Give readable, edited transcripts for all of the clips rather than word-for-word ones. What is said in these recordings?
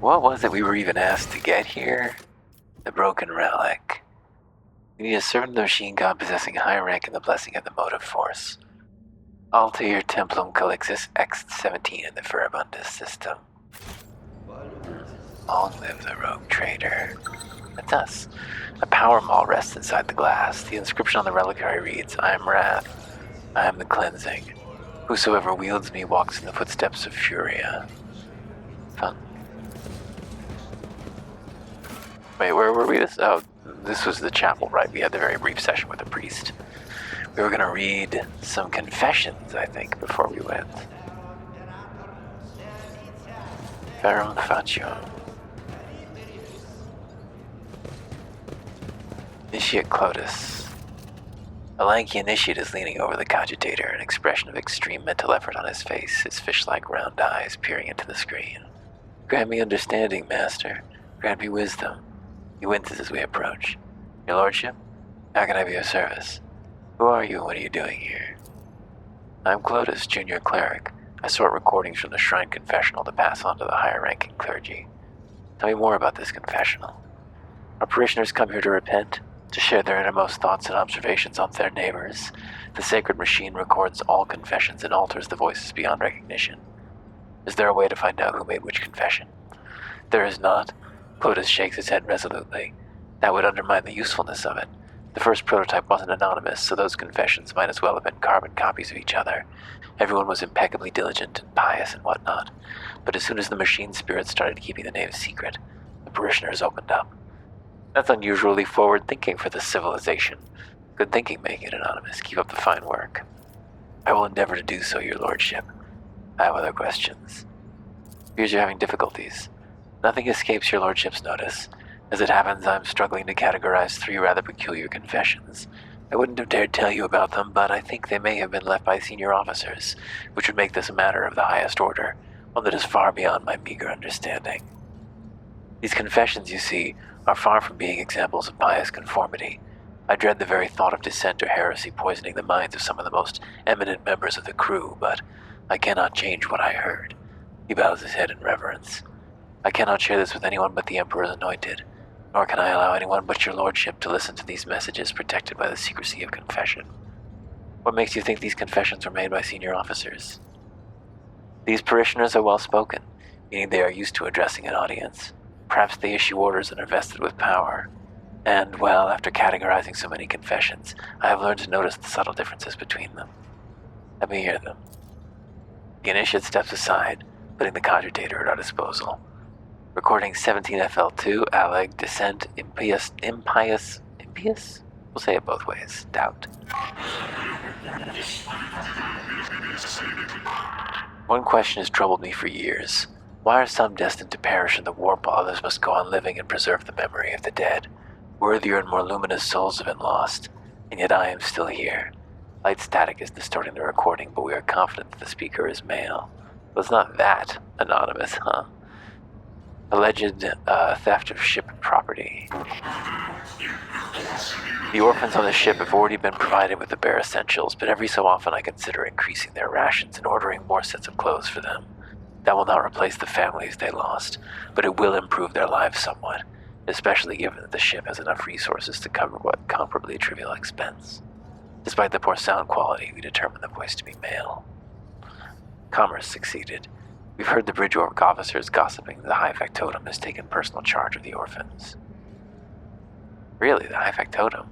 What was it we were even asked to get here? The broken relic. We need a servant of the machine god possessing high rank in the blessing of the motive force. Altair Templum Calixus X-17 in the Furibundus system. Long live the rogue trader. That's us. A power maul rests inside the glass. The inscription on the reliquary reads, I am Wrath. I am the cleansing. Whosoever wields me walks in the footsteps of Furia. Fun. Wait, where were we? This was the chapel, right? We had the very brief session with the priest. We were going to read some confessions, I think, before we went. Ferrum Facium. Initiate Clotus. A lanky initiate is leaning over the cogitator, an expression of extreme mental effort on his face, his fish-like round eyes peering into the screen. Grant me understanding, master. Grant me wisdom. He winces as we approach. Your lordship? How can I be of service? Who are you and what are you doing here? I'm Clotus, junior cleric. I sort recordings from the shrine confessional to pass on to the higher-ranking clergy. Tell me more about this confessional. Our parishioners come here to repent, to share their innermost thoughts and observations on their neighbors. The sacred machine records all confessions and alters the voices beyond recognition. Is there a way to find out who made which confession? There is not. Clotus shakes his head resolutely. That would undermine the usefulness of it. The first prototype wasn't anonymous, so those confessions might as well have been carbon copies of each other. Everyone was impeccably diligent and pious and whatnot. But as soon as the machine spirits started keeping the names secret, the parishioners opened up. That's unusually forward-thinking for this civilization. Good thinking making it anonymous. Keep up the fine work. I will endeavor to do so, your lordship. I have other questions. Appears you're having difficulties. Nothing escapes your lordship's notice. As it happens, I'm struggling to categorize 3 rather peculiar confessions. I wouldn't have dared tell you about them, but I think they may have been left by senior officers, which would make this a matter of the highest order, one that is far beyond my meager understanding. These confessions, you see, are far from being examples of pious conformity. I dread the very thought of dissent or heresy poisoning the minds of some of the most eminent members of the crew, but I cannot change what I heard. He bows his head in reverence. I cannot share this with anyone but the Emperor's anointed, nor can I allow anyone but your lordship to listen to these messages protected by the secrecy of confession. What makes you think these confessions were made by senior officers? These parishioners are well spoken, meaning they are used to addressing an audience. Perhaps they issue orders and are vested with power. And, well, after categorizing so many confessions, I have learned to notice the subtle differences between them. Let me hear them. The initiate steps aside, putting the cogitator at our disposal. Recording 17FL2, Alleg, Dissent, Impious? We'll say it both ways. Doubt. One question has troubled me for years. Why are some destined to perish in the warp while others must go on living and preserve the memory of the dead? Worthier and more luminous souls have been lost, and yet I am still here. Light static is distorting the recording, but we are confident that the speaker is male. Well, it's not that anonymous, huh? Alleged theft of ship property. The orphans on the ship have already been provided with the bare essentials, but every so often I consider increasing their rations and ordering more sets of clothes for them. That will not replace the families they lost, but it will improve their lives somewhat, especially given that the ship has enough resources to cover what comparably trivial expense. Despite the poor sound quality, we determined the voice to be male. Commerce succeeded. We've heard the bridge orc officers gossiping that the High Factotum has taken personal charge of the orphans. Really, the High Factotum?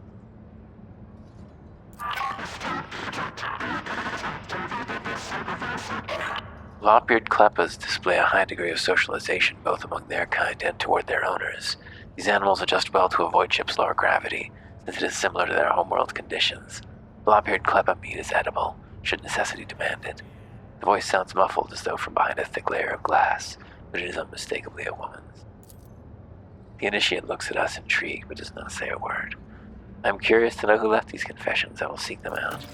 Lop-eared Kleppas display a high degree of socialization both among their kind and toward their owners. These animals adjust well to avoid ship's lower gravity, since it is similar to their homeworld conditions. Lop-eared Kleppa meat is edible, should necessity demand it. The voice sounds muffled as though from behind a thick layer of glass, but it is unmistakably a woman's. The initiate looks at us intrigued, but does not say a word. I am curious to know who left these confessions. I will seek them out.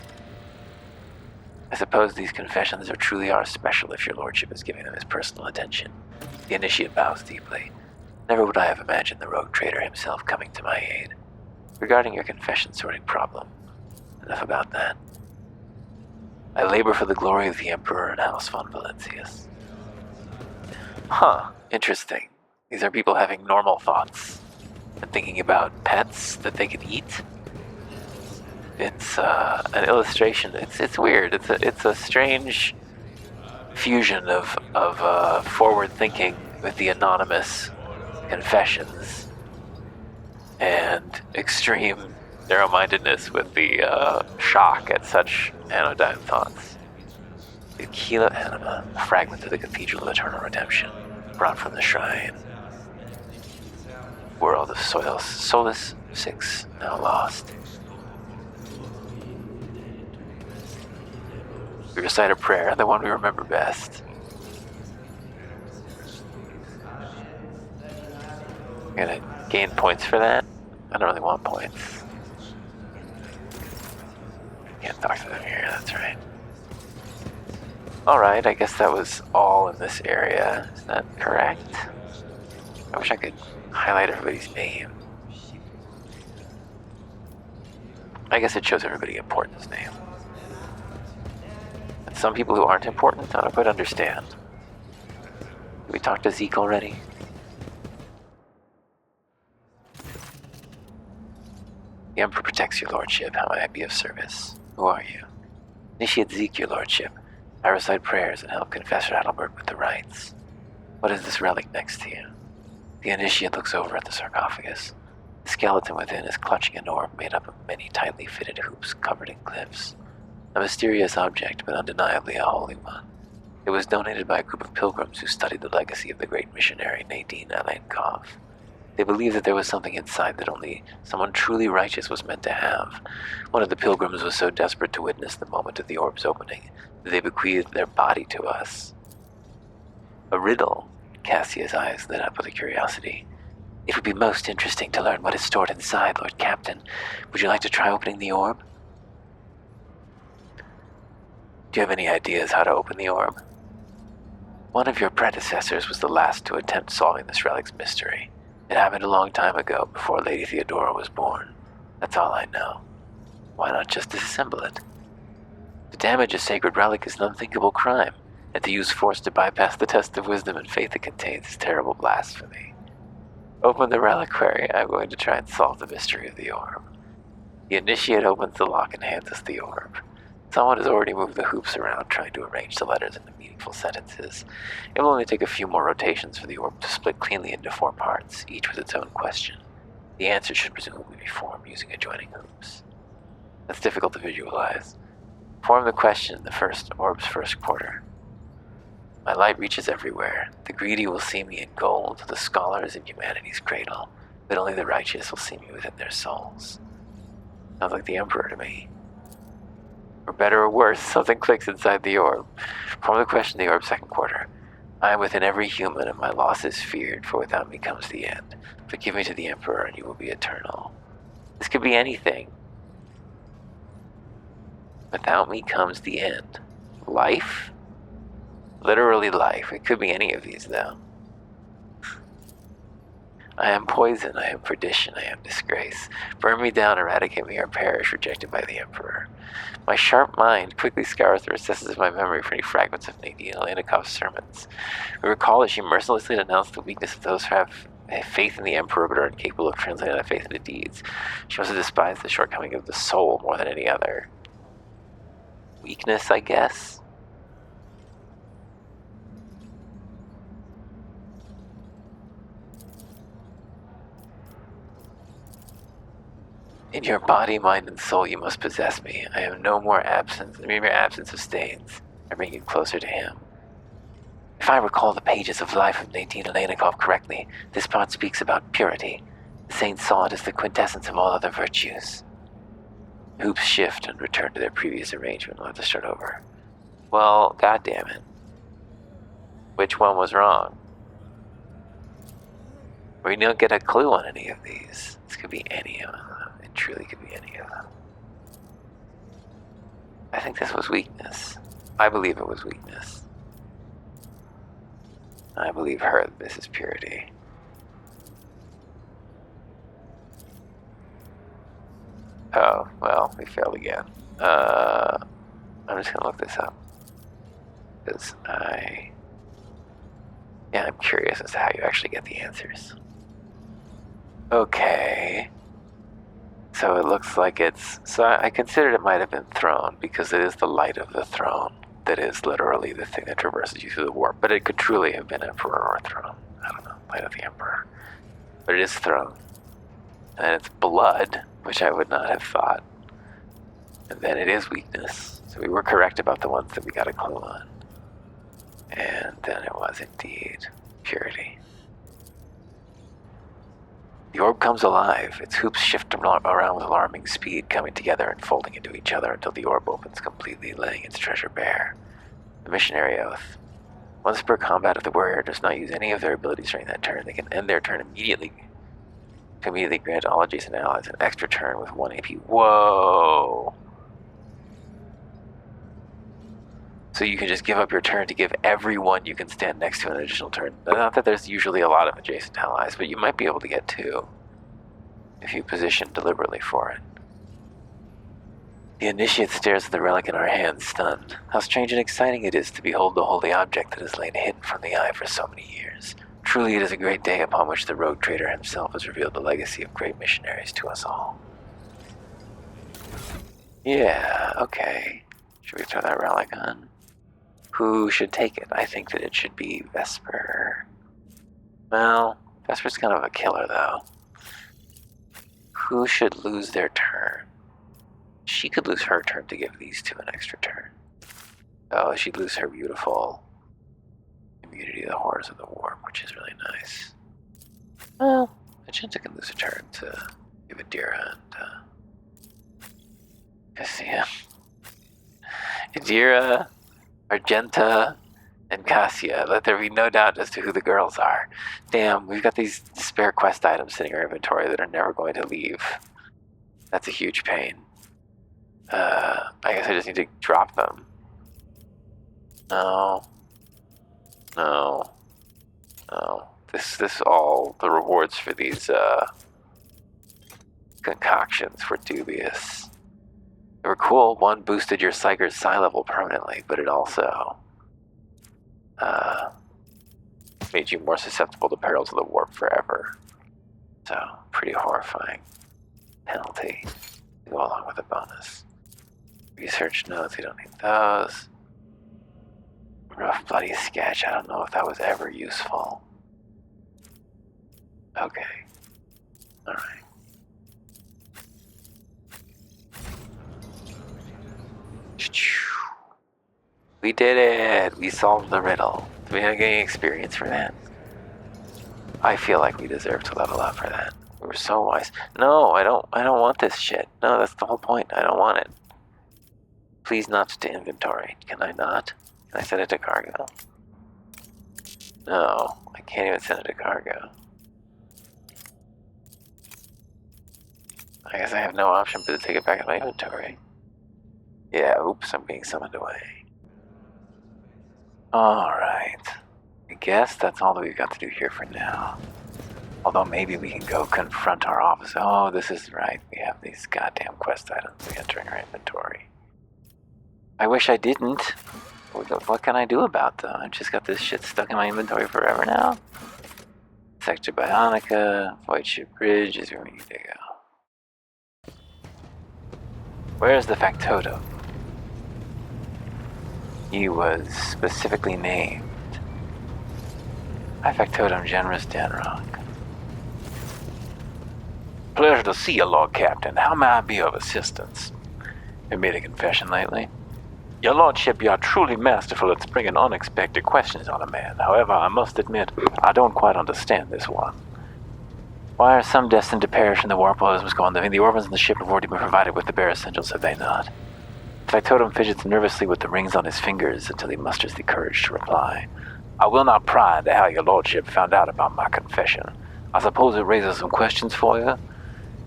I suppose these confessions are truly our special if your lordship is giving them his personal attention. The initiate bows deeply. Never would I have imagined the rogue trader himself coming to my aid. Regarding your confession sorting problem, enough about that. I labor for the glory of the Emperor and House von Valentius. Huh, interesting. These are people having normal thoughts and thinking about pets that they could eat. It's an illustration. It's weird. It's a strange fusion of forward thinking with the anonymous confessions and extreme narrow-mindedness with the shock at such anodyne thoughts. The Kila Anima, a fragment of the Cathedral of Eternal Redemption, brought from the shrine. World of Solus 6, now lost. We recite a prayer, the one we remember best. I'm gonna gain points for that. I don't really want points. Can't talk to them here, that's right. Alright, I guess that was all in this area. Is that correct? I wish I could highlight everybody's name. I guess it shows everybody important's name. And some people who aren't important, I don't quite understand. Did we talk to Zeke already? The Emperor protects your lordship. How may I be of service? Who are you? Initiate Zeke, your lordship. I recite prayers and help Confessor Adalbert with the rites. What is this relic next to you? The initiate looks over at the sarcophagus. The skeleton within is clutching an orb made up of many tightly fitted hoops covered in glyphs. A mysterious object, but undeniably a holy one. It was donated by a group of pilgrims who studied the legacy of the great missionary Nadine Alenkov. They believed that there was something inside that only someone truly righteous was meant to have. One of the pilgrims was so desperate to witness the moment of the orb's opening that they bequeathed their body to us. A riddle. Cassia's eyes lit up with a curiosity. It would be most interesting to learn what is stored inside, Lord Captain. Would you like to try opening the orb? Do you have any ideas how to open the orb? One of your predecessors was the last to attempt solving this relic's mystery. It happened a long time ago, before Lady Theodora was born. That's all I know. Why not just disassemble it? To damage a sacred relic is an unthinkable crime, and to use force to bypass the test of wisdom and faith it contains is terrible blasphemy. Open the reliquary. I'm going to try and solve the mystery of the orb. The initiate opens the lock and hands us the orb. Someone has already moved the hoops around, trying to arrange the letters into meaningful sentences. It will only take a few more rotations for the orb to split cleanly into 4 parts, each with its own question. The answer should presumably be formed using adjoining hoops. That's difficult to visualize. Form the question in the orb's first quarter. My light reaches everywhere. The greedy will see me in gold, the scholars in humanity's cradle, but only the righteous will see me within their souls. Sounds like the Emperor to me. For better or worse, something clicks inside the orb. Form the question in the orb's second quarter. I am within every human, and my loss is feared, for without me comes the end. Forgive me to the Emperor, and you will be eternal. This could be anything. Without me comes the end. Life? Literally life. It could be any of these, though. I am poison, I am perdition, I am disgrace. Burn me down, eradicate me, or perish, rejected by the Emperor. My sharp mind quickly scours the recesses of my memory for any fragments of Nadine Alenikov's sermons. We recall that she mercilessly denounced the weakness of those who have faith in the Emperor but are incapable of translating that faith into deeds. She must have despised the shortcoming of the soul more than any other. Weakness, I guess? In your body, mind, and soul you must possess me. I am no more mere absence of stains. I bring you closer to him. If I recall the pages of Life of Nadine Alenikov correctly, this part speaks about purity. The saints saw it as the quintessence of all other virtues. Hoops shift and return to their previous arrangement. We'll have to start over. Well, goddammit. Which one was wrong? We don't get a clue on any of these. This could be any of them. It truly could be any of them. I think this was weakness. I believe it was weakness. I believe her, this is purity. Oh, well, we failed again. I'm just gonna look this up. Because Yeah, I'm curious as to how you actually get the answers. Okay. So it looks like it's... So I considered it might have been throne, because it is the light of the throne that is literally the thing that traverses you through the warp. But it could truly have been Emperor or throne. I don't know, light of the Emperor. But it is throne. And it's blood, which I would not have thought. And then it is weakness. So we were correct about the ones that we got a clue on. And then it was indeed purity. The orb comes alive. Its hoops shift around with alarming speed, coming together and folding into each other until the orb opens completely, laying its treasure bare. The missionary oath. Once per combat, if the warrior does not use any of their abilities during that turn, they can end their turn immediately to immediately grant all adjacent allies an extra turn with 1 AP. Whoa! So you can just give up your turn to give everyone you can stand next to an additional turn. Not that there's usually a lot of adjacent allies, but you might be able to get 2 if you position deliberately for it. The initiate stares at the relic in our hands, stunned. How strange and exciting it is to behold the holy object that has lain hidden from the eye for so many years. Truly it is a great day upon which the rogue trader himself has revealed the legacy of great missionaries to us all. Yeah, okay. Should we throw that relic on? Who should take it? I think that it should be Vesper. Well, Vesper's kind of a killer, though. Who should lose their turn? She could lose her turn to give these 2 an extra turn. Oh, she'd lose her beautiful immunity to the horrors of the warp, which is really nice. Well, Magenta can lose a turn to give Adira and Cassia. Adira, Argenta, and Cassia. Let there be no doubt as to who the girls are. Damn, we've got these spare quest items sitting in our inventory that are never going to leave. That's a huge pain. I guess I just need to drop them. No. This all, the rewards for these, concoctions were dubious. They were cool. One boosted your Psyker's psi level permanently, but it also made you more susceptible to perils of the warp forever. So, pretty horrifying penalty to go along with a bonus. Research notes, you don't need those. Rough bloody sketch, I don't know if that was ever useful. Okay. Alright. We did it! We solved the riddle. Do we not get any experience for that? I feel like we deserve to level up for that. We were so wise. No, I don't want this shit. No, that's the whole point. I don't want it. Please not to inventory. Can I not? Can I send it to cargo? No, I can't even send it to cargo. I guess I have no option but to take it back in my inventory. Yeah, oops, I'm being summoned away. Alright. I guess that's all that we've got to do here for now. Although maybe we can go confront our office. Oh, this is right. We have these goddamn quest items we enter in our inventory. I wish I didn't. What can I do about them? I've just got this shit stuck in my inventory forever now. Sector Bionica, Void Ship Bridge is where we need to go. Where's the factotum? He was specifically named. I factotum Generous Danrock. Pleasure to see you, Lord Captain. How may I be of assistance? You made a confession lately? Your Lordship, you are truly masterful at springing unexpected questions on a man. However, I must admit, I don't quite understand this one. Why are some destined to perish in the warp while others must go on living? The orphans in the ship have already been provided with the bare essentials, have they not? The factotum fidgets nervously with the rings on his fingers until he musters the courage to reply. I will not pry into how your Lordship found out about my confession. I suppose it raises some questions for you?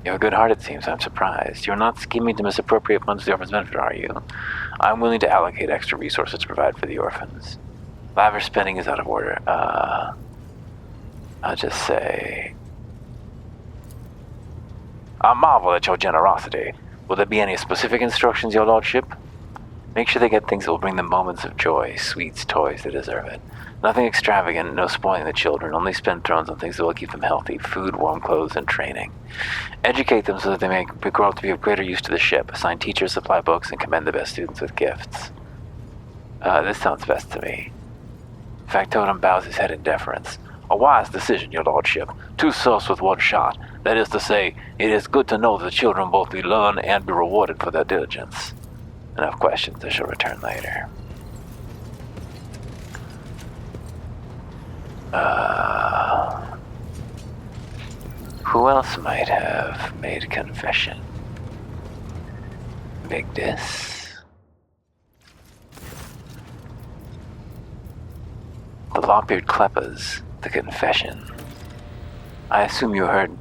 You have a good heart, it seems. I'm surprised. You're not scheming to misappropriate funds for the orphans' benefit, are you? I'm willing to allocate extra resources to provide for the orphans. Lavish spending is out of order. I'll just say... I marvel at your generosity. Will there be any specific instructions, your Lordship? Make sure they get things that will bring them moments of joy, sweets, toys, they deserve it. Nothing extravagant, no spoiling the children, only spend thrones on things that will keep them healthy, food, warm clothes, and training. Educate them so that they may grow up to be of greater use to the ship, assign teachers, supply books, and commend the best students with gifts. This sounds best to me. Factotum bows his head in deference. A wise decision, your lordship. 2 souls with 1 shot. That is to say, it is good to know that the children both be learned and be rewarded for their diligence. Enough questions, I shall return later. Who else might have made confession? Vigdis? The Lopbeard Kleppas, the confession. I assume you heard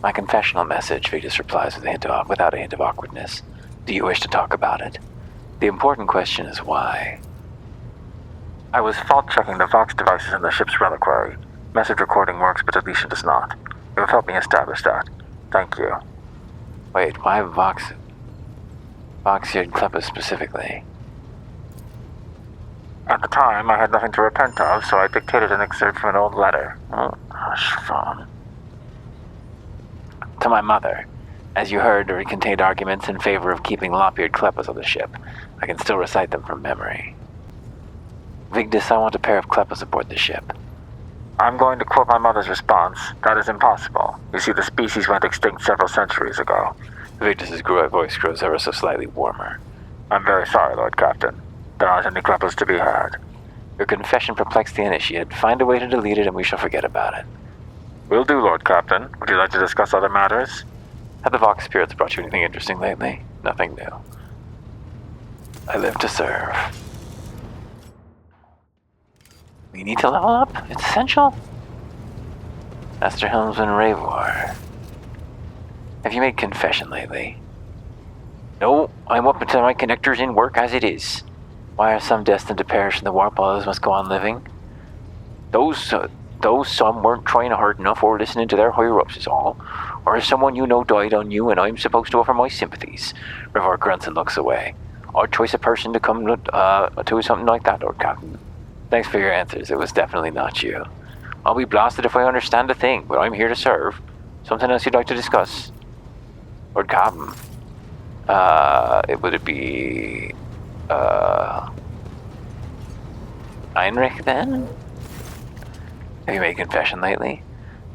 my confessional message, Vigdis replies without a hint of awkwardness. Do you wish to talk about it? The important question is why. I was fault-checking the Vox devices in the ship's reliquary. Message recording works, but deletion does not. You have helped me establish that. Thank you. Wait, why Voxian Kleppas specifically? At the time, I had nothing to repent of, so I dictated an excerpt from an old letter. Fun. To my mother. As you heard, it contained arguments in favor of keeping Lopbeard Kleppas on the ship. I can still recite them from memory. Vigdis, I want a pair of Kleppas aboard the ship. I'm going to quote my mother's response. That is impossible. You see, the species went extinct several centuries ago. Vigdis's voice grows ever so slightly warmer. I'm very sorry, Lord Captain. There aren't any Kleppas to be had. Your confession perplexed the initiate. Find a way to delete it and we shall forget about it. Will do, Lord Captain. Would you like to discuss other matters? Have the Vox spirits brought you anything interesting lately? Nothing new. I live to serve. We need to level up? It's essential? Master Helmsman Ravor. Have you made confession lately? No, I'm up until my connectors in work as it is. Why are some destined to perish in the warp while others must go on living? Those some weren't trying hard enough or listening to their higher-ups is all. Or has someone you know died on you and I'm supposed to offer my sympathies? Ravor grunts and looks away. Odd choice of person to come to something like that, Lord Captain. Thanks for your answers. It was definitely not you. I'll be blasted if I understand a thing, but I'm here to serve. Something else you'd like to discuss? Lord Captain. Would it be... Heinrich, then? Have you made confession lately?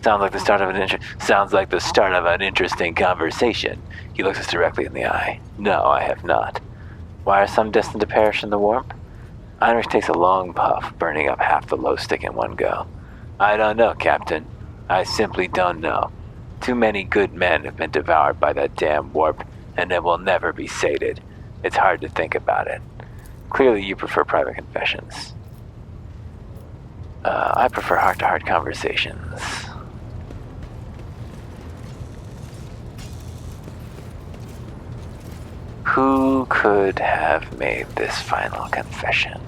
Sounds like the start of an interesting conversation. He looks us directly in the eye. No, I have not. Why are some destined to perish in the warp? Heinrich takes a long puff, burning up half the low stick in one go. I don't know, Captain. I simply don't know. Too many good men have been devoured by that damn warp, and it will never be sated. It's hard to think about it. Clearly you prefer private confessions. I prefer heart-to-heart conversations. Who could have made this final confession?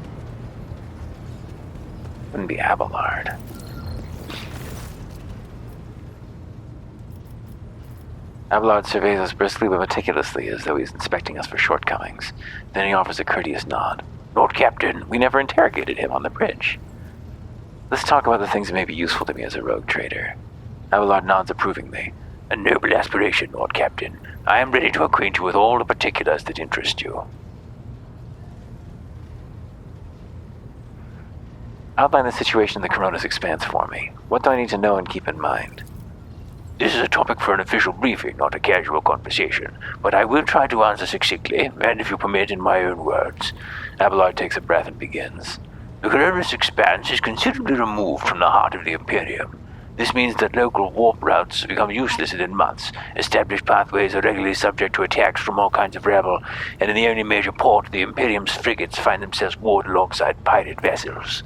Wouldn't be Abelard. Abelard surveys us briskly but meticulously as though he's inspecting us for shortcomings. Then he offers a courteous nod. Lord Captain, we never interrogated him on the bridge. Let's talk about the things that may be useful to me as a rogue trader. Abelard nods approvingly. A noble aspiration, Lord Captain. I am ready to acquaint you with all the particulars that interest you. Outline the situation in the Coronis Expanse for me. What do I need to know and keep in mind? This is a topic for an official briefing, not a casual conversation, but I will try to answer succinctly, and if you permit, in my own words. Abelard takes a breath and begins. The Coronis Expanse is considerably removed from the heart of the Imperium. This means that local warp routes become useless within months. Established pathways are regularly subject to attacks from all kinds of rebel, and in the only major port, the Imperium's frigates find themselves moored alongside pirate vessels.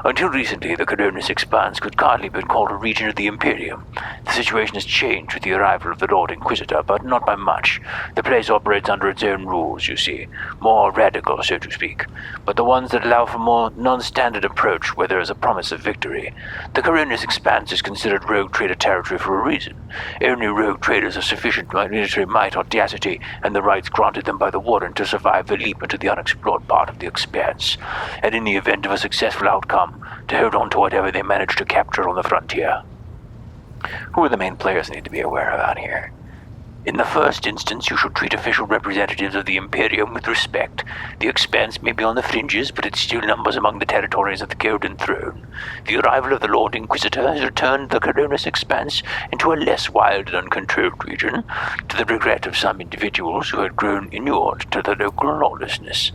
Until recently, the Coronis Expanse could hardly have been called a region of the Imperium. The situation has changed with the arrival of the Lord Inquisitor, but not by much. The place operates under its own rules, you see. More radical, so to speak, but the ones that allow for more non-standard approach where there is a promise of victory. The Coronis Expanse is considered rogue trader territory for a reason. Only rogue traders of sufficient military might, audacity, and the rights granted them by the Warden to survive the leap into the unexplored part of the expanse, and in the event of a successful outcome, to hold on to whatever they managed to capture on the frontier. Who are the main players I need to be aware of out here? In the first instance, you should treat official representatives of the Imperium with respect. The Expanse may be on the fringes, but it still numbers among the territories of the Golden Throne. The arrival of the Lord Inquisitor has returned the Coronis Expanse into a less wild and uncontrolled region, to the regret of some individuals who had grown inured to the local lawlessness.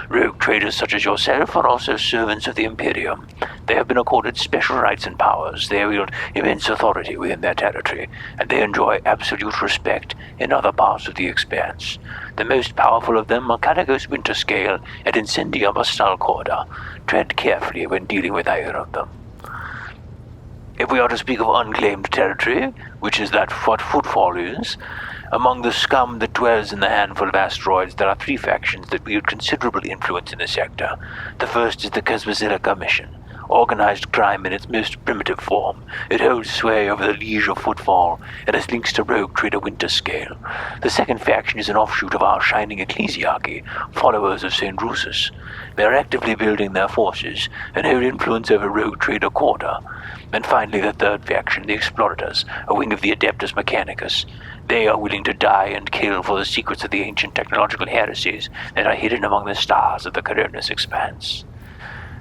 Rogue traders such as yourself are also servants of the Imperium. They have been accorded special rights and powers. They wield immense authority within their territory, and they enjoy absolute respect in other parts of the Expanse. The most powerful of them are Caligos Winterscale and Incendium Astalcorda. Tread carefully when dealing with either of them. If we are to speak of unclaimed territory, which is that what Footfall is, among the scum that dwells in the handful of asteroids, there are 3 factions that wield considerable influence in the sector. The first is the Cosmosilica Mission, organized crime in its most primitive form. It holds sway over the Liege of Footfall and has links to rogue trader Winterscale. The second faction is an offshoot of our shining ecclesiarchy, followers of St. Drusus. They are actively building their forces and hold influence over rogue trader Corda. And finally, the third faction, the Explorators, a wing of the Adeptus Mechanicus. They are willing to die and kill for the secrets of the ancient technological heresies that are hidden among the stars of the Coronis Expanse.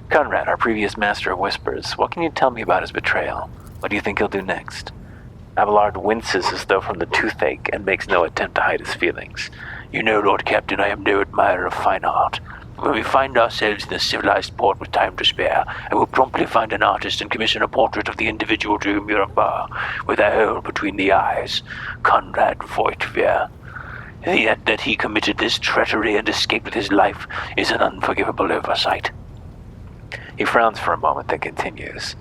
Conrad, our previous master of whispers, what can you tell me about his betrayal? What do you think he'll do next? Abelard winces as though from the toothache and makes no attempt to hide his feelings. You know, Lord Captain, I am no admirer of fine art. When we find ourselves in a civilized port with time to spare, I will promptly find an artist and commission a portrait of the individual to whom you refer, with a hole between the eyes. Conrad Voigtveer. Yet that he committed this treachery and escaped with his life is an unforgivable oversight. He frowns for a moment, then continues.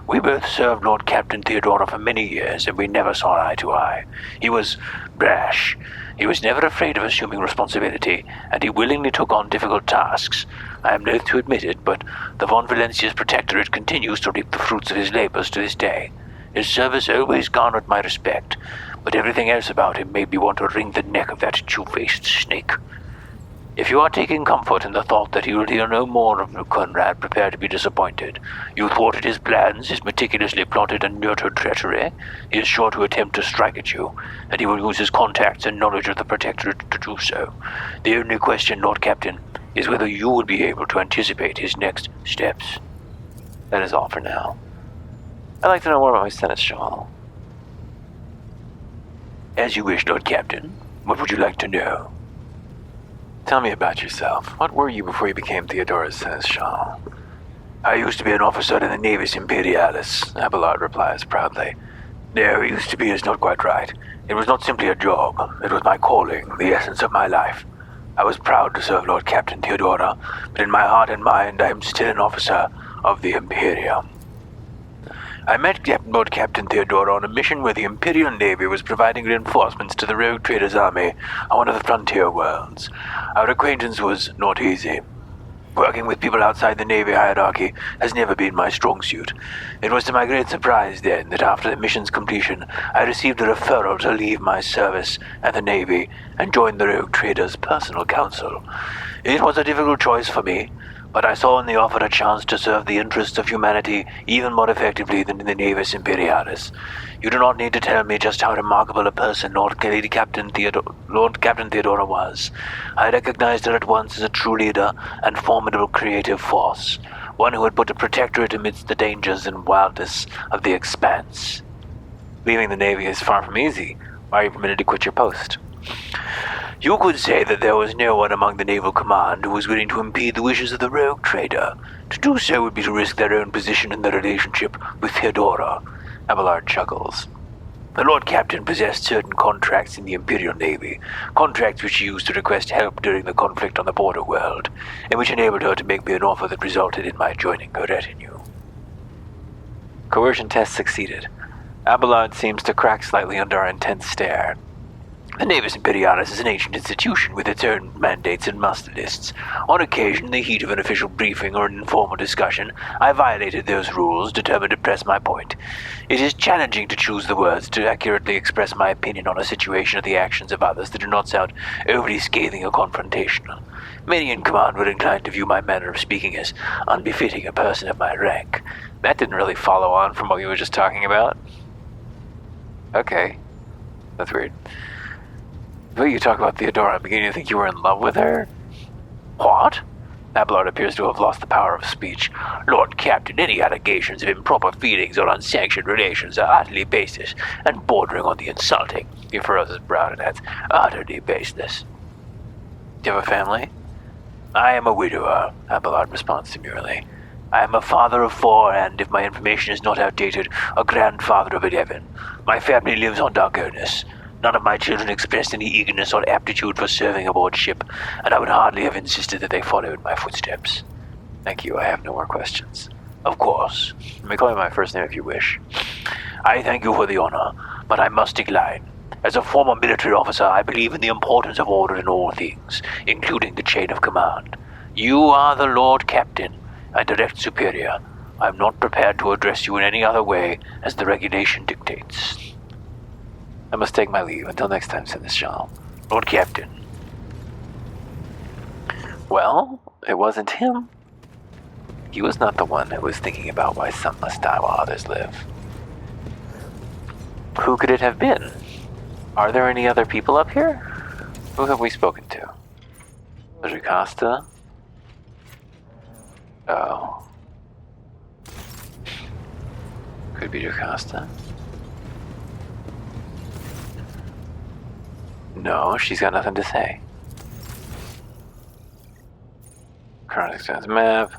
We both served Lord Captain Theodora for many years, and we never saw eye to eye. He was brash. He was never afraid of assuming responsibility, and he willingly took on difficult tasks. I am loath to admit it, but the Von Valencia's protectorate continues to reap the fruits of his labors to this day. His service always garnered my respect, but everything else about him made me want to wring the neck of that two-faced snake. If you are taking comfort in the thought that you will hear no more of Conrad, prepare to be disappointed. You thwarted his plans, his meticulously plotted and nurtured treachery. He is sure to attempt to strike at you, and he will use his contacts and knowledge of the Protectorate to do so. The only question, Lord Captain, is whether you will be able to anticipate his next steps. That is all for now. I'd like to know more about my seneschal. As you wish, Lord Captain. What would you like to know? Tell me about yourself. What were you before you became Theodora's seneschal? I used to be an officer in the Navis Imperialis, Abelard replies proudly. No, used to be is not quite right. It was not simply a job. It was my calling, the essence of my life. I was proud to serve Lord Captain Theodora, but in my heart and mind I am still an officer of the Imperium. I met Lord Captain Theodora on a mission where the Imperial Navy was providing reinforcements to the rogue traders' army on one of the frontier worlds. Our acquaintance was not easy. Working with people outside the Navy hierarchy has never been my strong suit. It was to my great surprise then that after the mission's completion, I received a referral to leave my service at the Navy and join the rogue traders' personal council. It was a difficult choice for me, but I saw in the offer a chance to serve the interests of humanity even more effectively than in the Navis Imperialis. You do not need to tell me just how remarkable a person Lord Captain Theodora was. I recognized her at once as a true leader and formidable creative force, one who had put a protectorate amidst the dangers and wildness of the Expanse. Leaving the Navy is far from easy. Why are you permitted to quit your post? You could say that there was no one among the Naval Command who was willing to impede the wishes of the rogue trader. To do so would be to risk their own position in the relationship with Theodora. Abelard chuckles. The Lord Captain possessed certain contracts in the Imperial Navy, contracts which she used to request help during the conflict on the border world, and which enabled her to make me an offer that resulted in my joining her retinue. Coercion test succeeded. Abelard seems to crack slightly under our intense stare. The Navis Imperialis is an ancient institution with its own mandates and muster lists. On occasion, in the heat of an official briefing or an informal discussion, I violated those rules, determined to press my point. It is challenging to choose the words to accurately express my opinion on a situation or the actions of others that do not sound overly scathing or confrontational. Many in command were inclined to view my manner of speaking as unbefitting a person of my rank. That didn't really follow on from what we were just talking about. Okay. That's weird. But you talk about Theodora, I'm beginning to think you were in love with her? What? Abelard appears to have lost the power of speech. Lord Captain, any allegations of improper feelings or unsanctioned relations are utterly baseless and bordering on the insulting. He furrows his brow and adds, utterly baseless. Do you have a family? I am a widower, Abelard responds demurely. I am a father of 4 and, if my information is not outdated, a grandfather of 11. My family lives on Dargonus. None of my children expressed any eagerness or aptitude for serving aboard ship, and I would hardly have insisted that they follow in my footsteps. Thank you, I have no more questions. Of course. You may call me my first name if you wish. I thank you for the honor, but I must decline. As a former military officer, I believe in the importance of order in all things, including the chain of command. You are the Lord Captain, and direct superior. I am not prepared to address you in any other way, as the regulation dictates. I must take my leave. Until next time, Seneschal. Lord Captain. Well, it wasn't him. He was not the one who was thinking about why some must die while others live. Who could it have been? Are there any other people up here? Who have we spoken to? Was Jocasta? Oh. Could be Jocasta. No, she's got nothing to say. Current expense map.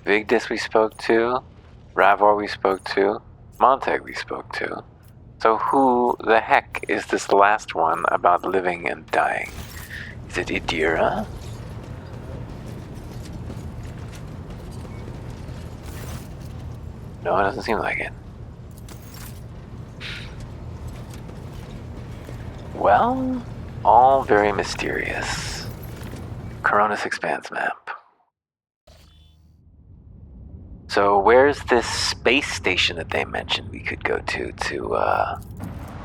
Vigdis we spoke to. Ravor we spoke to. Montag we spoke to. So who the heck is this last one about living and dying? Is it Idira? No, it doesn't seem like it. Well, all very mysterious. Coronis Expanse map. So where's this space station that they mentioned we could go to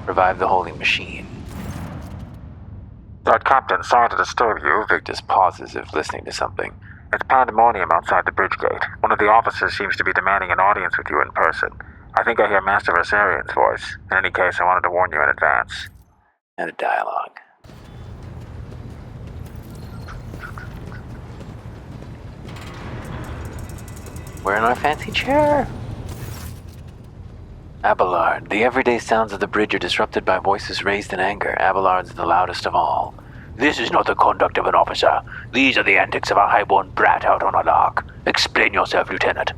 revive the holy machine? Lord Captain, sorry to disturb you. Victus pauses if listening to something. It's pandemonium outside the bridge gate. One of the officers seems to be demanding an audience with you in person. I think I hear Master Versarian's voice. In any case, I wanted to warn you in advance. And a dialogue. We're in our fancy chair. Abelard. The everyday sounds of the bridge are disrupted by voices raised in anger. Abelard's the loudest of all. This is not the conduct of an officer. These are the antics of a highborn brat out on a lark. Explain yourself, Lieutenant.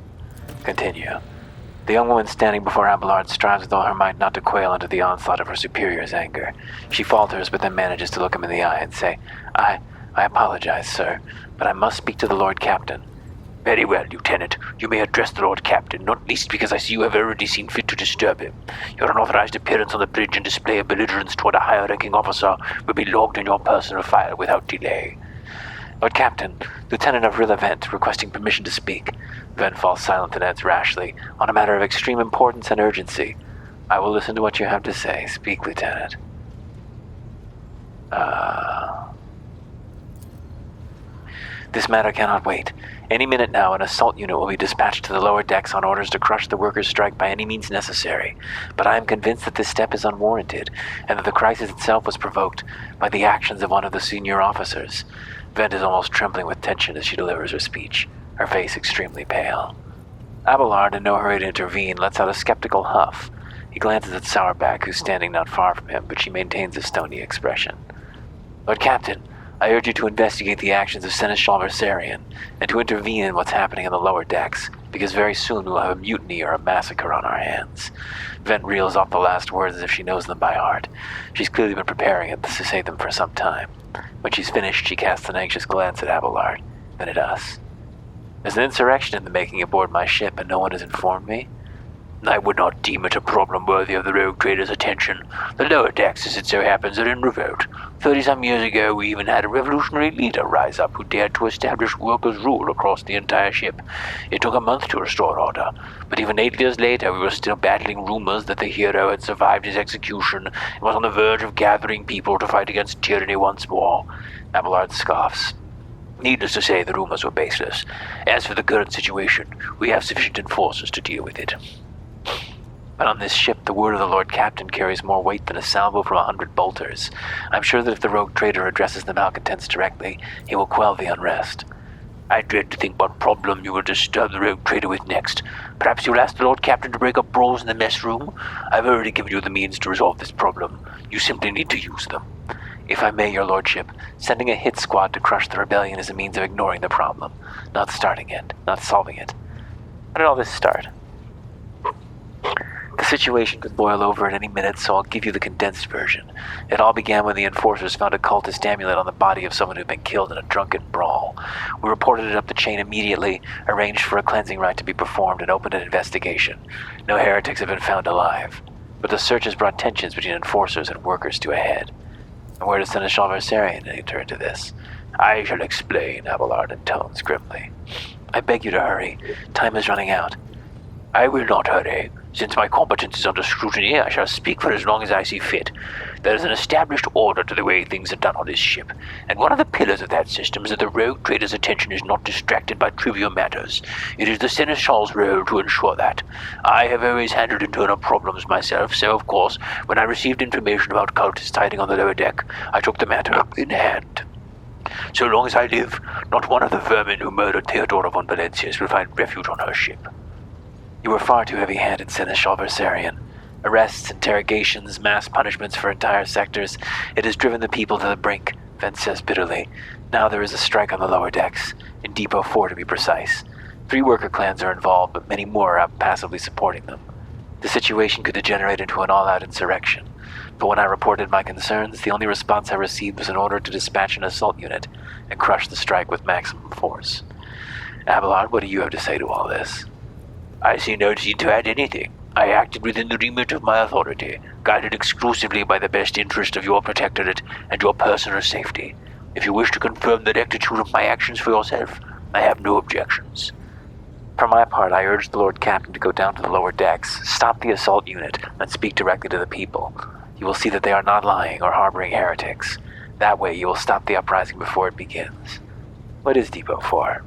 Continue. The young woman standing before Abelard strives with all her might not to quail under the onslaught of her superior's anger. She falters, but then manages to look him in the eye and say, I apologize, sir, but I must speak to the Lord Captain. Very well, Lieutenant. You may address the Lord Captain, not least because I see you have already seen fit to disturb him. Your unauthorized appearance on the bridge and display of belligerence toward a higher-ranking officer will be logged in your personal file without delay. Lord Captain, Lieutenant of Rilla Vent, requesting permission to speak. Vent falls silent and adds rashly, on a matter of extreme importance and urgency. I will listen to what you have to say. Speak, Lieutenant. This matter cannot wait. Any minute now, an assault unit will be dispatched to the lower decks on orders to crush the workers' strike by any means necessary. But I am convinced that this step is unwarranted, and that the crisis itself was provoked by the actions of one of the senior officers. Vent is almost trembling with tension as she delivers her speech, her face extremely pale. Abelard, in no hurry to intervene, lets out a skeptical huff. He glances at Sourback, who's standing not far from him, but she maintains a stony expression. Lord Captain, I urge you to investigate the actions of Seneschal Versarian, and to intervene in what's happening in the lower decks, because very soon we'll have a mutiny or a massacre on our hands. Vent reels off the last words as if she knows them by heart. She's clearly been preparing it to say them for some time. When she's finished, she casts an anxious glance at Abelard, then at us. There's an insurrection in the making aboard my ship, and no one has informed me. I would not deem it a problem worthy of the rogue trader's attention. The lower decks, as it so happens, are in revolt. 30-some years ago, we even had a revolutionary leader rise up who dared to establish workers' rule across the entire ship. It took a month to restore order, but even 8 years later, we were still battling rumors that the hero had survived his execution and was on the verge of gathering people to fight against tyranny once more. Abelard scoffs. Needless to say, the rumors were baseless. As for the current situation, we have sufficient enforcers to deal with it. But on this ship, the word of the Lord Captain carries more weight than a salvo from 100 bolters. I'm sure that if the rogue trader addresses the malcontents directly, he will quell the unrest. I dread to think what problem you will disturb the rogue trader with next. Perhaps you'll ask the Lord Captain to break up brawls in the mess room? I've already given you the means to resolve this problem. You simply need to use them. If I may, your lordship, sending a hit squad to crush the rebellion is a means of ignoring the problem, not starting it, not solving it. How did all this start? The situation could boil over at any minute, so I'll give you the condensed version. It all began when the enforcers found a cultist amulet on the body of someone who'd been killed in a drunken brawl. We reported it up the chain immediately, arranged for a cleansing rite to be performed, and opened an investigation. No heretics have been found alive, but the search has brought tensions between enforcers and workers to a head. And where does Seneschal Versarion enter into this? I shall explain, Abelard intones grimly. I beg you to hurry. Time is running out. I will not hurry. Since my competence is under scrutiny, I shall speak for as long as I see fit. There is an established order to the way things are done on this ship, and one of the pillars of that system is that the rogue trader's attention is not distracted by trivial matters. It is the Seneschal's role to ensure that. I have always handled internal problems myself, so of course, when I received information about cultists hiding on the lower deck, I took the matter in hand. So long as I live, not one of the vermin who murdered Theodora von Valencius will find refuge on her ship. You were far too heavy-handed, Seneschal Versarion. Arrests, interrogations, mass punishments for entire sectors. It has driven the people to the brink, Vent says bitterly. Now there is a strike on the lower decks, in Depot 4 to be precise. 3 worker clans are involved, but many more are out passively supporting them. The situation could degenerate into an all-out insurrection. But when I reported my concerns, the only response I received was an order to dispatch an assault unit and crush the strike with maximum force. Abelard, what do you have to say to all this? I see no need to add anything. I acted within the remit of my authority, guided exclusively by the best interest of your protectorate and your personal safety. If you wish to confirm the rectitude of my actions for yourself, I have no objections. For my part, I urge the Lord Captain to go down to the lower decks, stop the assault unit, and speak directly to the people. You will see that they are not lying or harboring heretics. That way you will stop the uprising before it begins. What is Depot 4?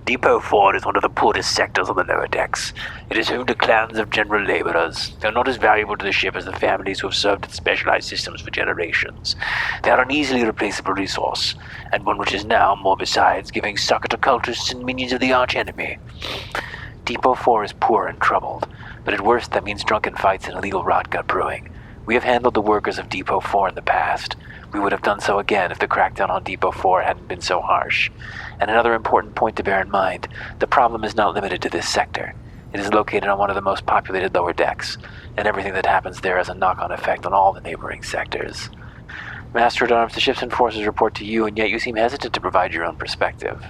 Depot 4 is one of the poorest sectors on the lower decks. It is home to clans of general laborers. They are not as valuable to the ship as the families who have served its specialized systems for generations. They are an easily replaceable resource, and one which is now, more besides, giving succor to cultists and minions of the arch-enemy. Depot 4 is poor and troubled, but at worst that means drunken fights and illegal rotgut brewing. We have handled the workers of Depot 4 in the past. We would have done so again if the crackdown on Depot 4 hadn't been so harsh. And another important point to bear in mind, the problem is not limited to this sector. It is located on one of the most populated lower decks, and everything that happens there has a knock-on effect on all the neighboring sectors. Master-at-Arms, the ship's enforcers report to you, and yet you seem hesitant to provide your own perspective.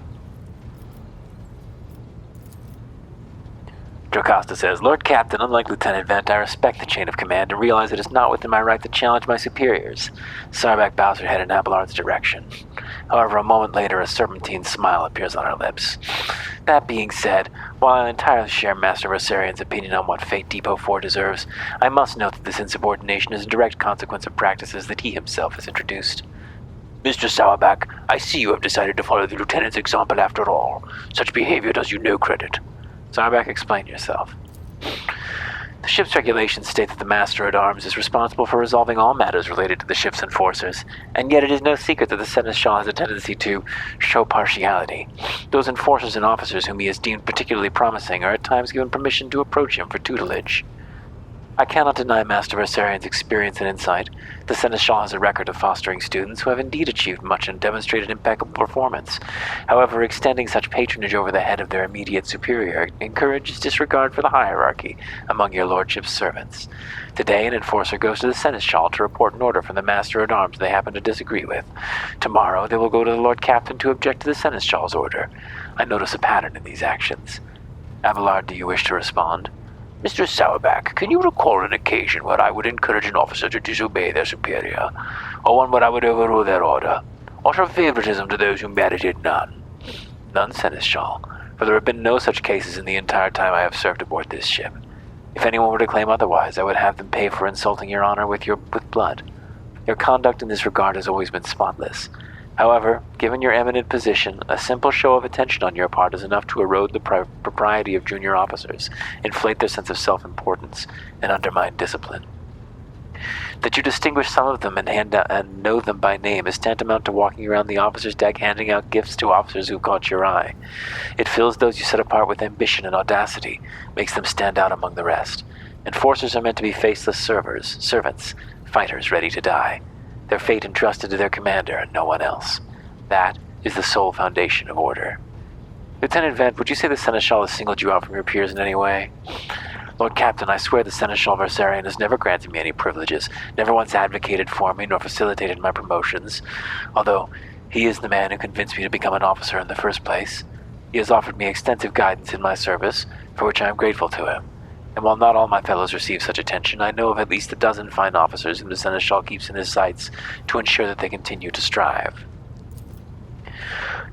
Jocasta says, Lord Captain, unlike Lieutenant Vent, I respect the chain of command and realize it is not within my right to challenge my superiors. Sarback bows her head in Abelard's direction. However, a moment later, a serpentine smile appears on her lips. That being said, while I entirely share Master Versarion's opinion on what fate Depot 4 deserves, I must note that this insubordination is a direct consequence of practices that he himself has introduced. Mr. Sauerback, I see you have decided to follow the Lieutenant's example after all. Such behavior does you no credit. Sauerback, explain yourself. The ship's regulations state that the Master-at-Arms is responsible for resolving all matters related to the ship's enforcers, and yet it is no secret that the Seneschal has a tendency to show partiality. Those enforcers and officers whom he has deemed particularly promising are at times given permission to approach him for tutelage. I cannot deny Master Versarion's experience and insight. The Seneschal has a record of fostering students who have indeed achieved much and demonstrated impeccable performance. However, extending such patronage over the head of their immediate superior encourages disregard for the hierarchy among your lordship's servants. Today, an enforcer goes to the Seneschal to report an order from the Master-at-Arms they happen to disagree with. Tomorrow, they will go to the Lord Captain to object to the Seneschal's order. I notice a pattern in these actions. Abelard, do you wish to respond? Mr. Sourback, can you recall an occasion where I would encourage an officer to disobey their superior, or one where I would overrule their order, or show favoritism to those who merited none? None, Seneschal, for there have been no such cases in the entire time I have served aboard this ship. If anyone were to claim otherwise, I would have them pay for insulting your honor with blood. Your conduct in this regard has always been spotless. However, given your eminent position, a simple show of attention on your part is enough to erode the propriety of junior officers, inflate their sense of self-importance, and undermine discipline. That you distinguish some of them and know them by name is tantamount to walking around the officer's deck handing out gifts to officers who caught your eye. It fills those you set apart with ambition and audacity, makes them stand out among the rest. Enforcers are meant to be faceless servants, fighters ready to die. Their fate entrusted to their commander and no one else. That is the sole foundation of order. Lieutenant Vent, would you say the Seneschal has singled you out from your peers in any way? Lord Captain, I swear the Seneschal Versarian has never granted me any privileges, never once advocated for me, nor facilitated my promotions, although he is the man who convinced me to become an officer in the first place. He has offered me extensive guidance in my service, for which I am grateful to him. And while not all my fellows receive such attention, I know of at least a dozen fine officers whom the Seneschal keeps in his sights to ensure that they continue to strive.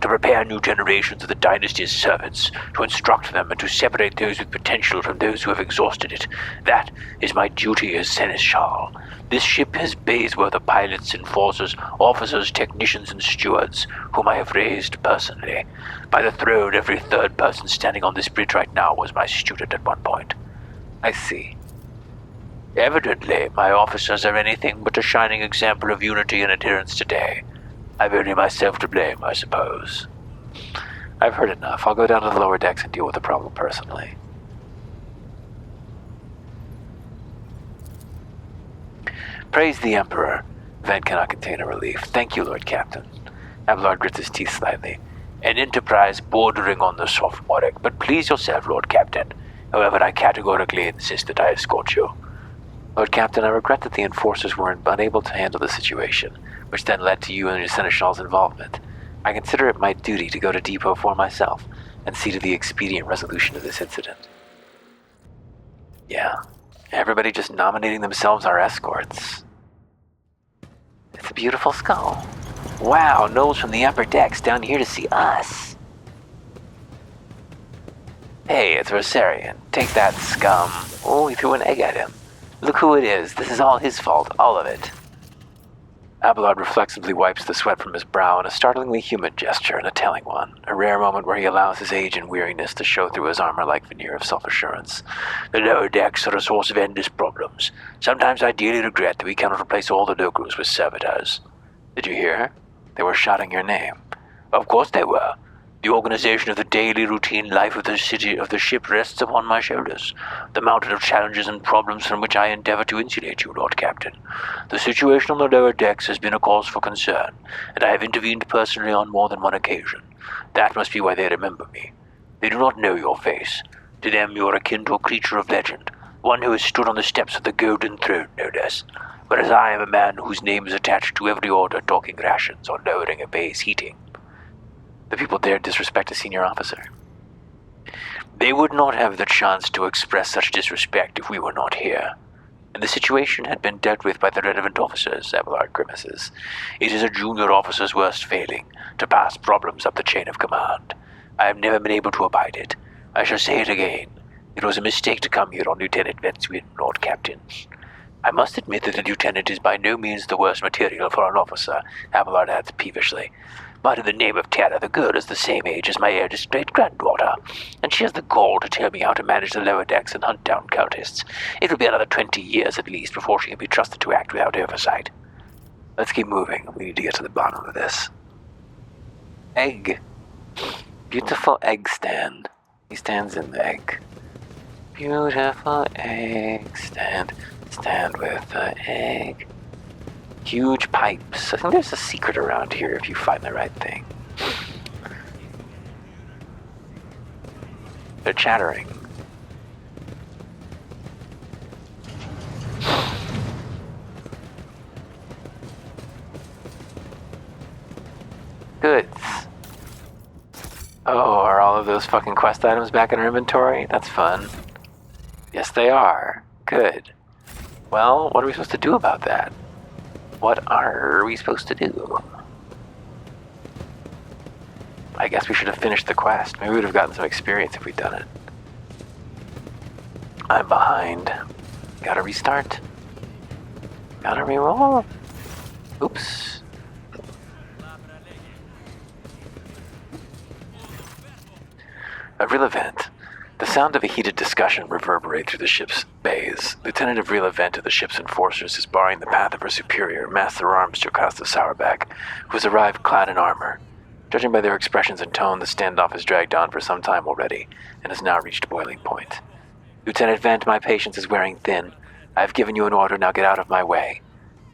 To prepare new generations of the dynasty's servants, to instruct them and to separate those with potential from those who have exhausted it. That is my duty as Seneschal. This ship has bays worth of pilots, enforcers, officers, technicians, and stewards, whom I have raised personally. By the throne, every third person standing on this bridge right now was my student at one point. I see. Evidently, my officers are anything but a shining example of unity and adherence today. I've only myself to blame, I suppose. I've heard enough. I'll go down to the lower decks and deal with the problem personally. Praise the Emperor. Vent cannot contain a relief. Thank you, Lord Captain. Abelard grits his teeth slightly. An enterprise bordering on the sophomoric, but please yourself, Lord Captain. However, I categorically insist that I escort you. Lord Captain, I regret that the enforcers were unable to handle the situation, which then led to you and your Seneschal's involvement. I consider it my duty to go to Depot for myself and see to the expedient resolution of this incident. Yeah, everybody just nominating themselves our escorts. It's a beautiful skull. Wow, Knowles from the upper decks down here to see us. Hey, it's Versarian. Take that, scum. Oh, he threw an egg at him. Look who it is. This is all his fault. All of it. Abelard reflexively wipes the sweat from his brow in a startlingly human gesture and a telling one, a rare moment where he allows his age and weariness to show through his armor-like veneer of self-assurance. The lower decks are a source of endless problems. Sometimes I dearly regret that we cannot replace all the locals with servitors. Did you hear? They were shouting your name. Of course they were. The organization of the daily routine life of the ship rests upon my shoulders. The mountain of challenges and problems from which I endeavor to insulate you, Lord Captain. The situation on the lower decks has been a cause for concern, and I have intervened personally on more than one occasion. That must be why they remember me. They do not know your face. To them you are akin to a creature of legend, one who has stood on the steps of the Golden Throne, no less. Whereas I am a man whose name is attached to every order docking rations or lowering a bay's heating. The people dared disrespect a senior officer. They would not have the chance to express such disrespect if we were not here. And the situation had been dealt with by the relevant officers, Abelard grimaces. It is a junior officer's worst failing, to pass problems up the chain of command. I have never been able to abide it. I shall say it again. It was a mistake to come here on Lieutenant Vent's whim, Lord Captain. I must admit that the lieutenant is by no means the worst material for an officer, Abelard adds peevishly. But in the name of terror, the girl is the same age as my eldest great-granddaughter, and she has the gall to tell me how to manage the lower decks and hunt down cultists. It will be another 20 years at least before she can be trusted to act without oversight. Let's keep moving. We need to get to the bottom of this. Egg. Beautiful egg stand. He stands in the egg. Beautiful egg stand. Stand with the egg. Huge pipes. I think there's a secret around here if you find the right thing. They're chattering. Goods. Oh, are all of those fucking quest items back in our inventory? That's fun. Yes, they are. Good. Well, what are we supposed to do about that? What are we supposed to do? I guess we should have finished the quest. Maybe we would have gotten some experience if we'd done it. I'm behind. Gotta restart. Gotta reroll. Oops. Avril Event. The sound of a heated discussion reverberated through the ship's bays. Lieutenant Avril Event of the ship's enforcers is barring the path of her superior, Master Arms Jocasta Sourback, who has arrived clad in armor. Judging by their expressions and tone, the standoff has dragged on for some time already, and has now reached boiling point. Lieutenant Vent, my patience is wearing thin. I have given you an order, now get out of my way.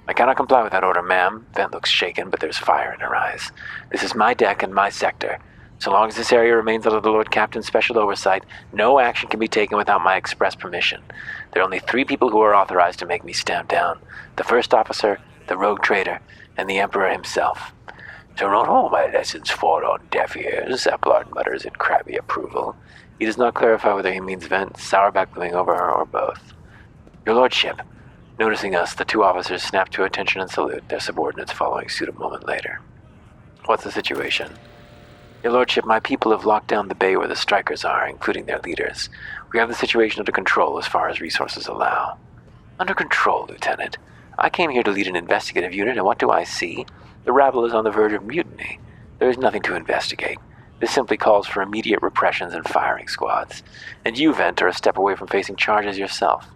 I cannot comply with that order, ma'am. Vent looks shaken, but there's fire in her eyes. This is my deck and my sector. So long as this area remains under the Lord Captain's special oversight, no action can be taken without my express permission. There are only 3 people who are authorized to make me stand down. The first officer, the rogue trader, and the Emperor himself. So not all my lessons fall on deaf ears, Applard mutters in crabby approval. He does not clarify whether he means Vent, Sourback looming over her, or both. Your Lordship. Noticing us, the 2 officers snap to attention and salute, their subordinates following suit a moment later. What's the situation? Your Lordship, my people have locked down the bay where the strikers are, including their leaders. We have the situation under control as far as resources allow. Under control, Lieutenant. I came here to lead an investigative unit, and what do I see? The rabble is on the verge of mutiny. There is nothing to investigate. This simply calls for immediate repressions and firing squads. And you, Vent, are a step away from facing charges yourself.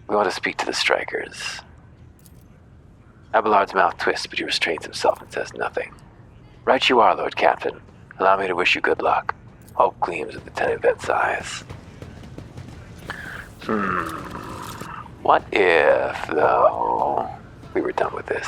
We want to speak to the strikers. Abelard's mouth twists, but he restrains himself and says nothing. Right you are, Lord Captain. Allow me to wish you good luck. Hope gleams in Lieutenant Vent's eyes. What if, though, we were done with this?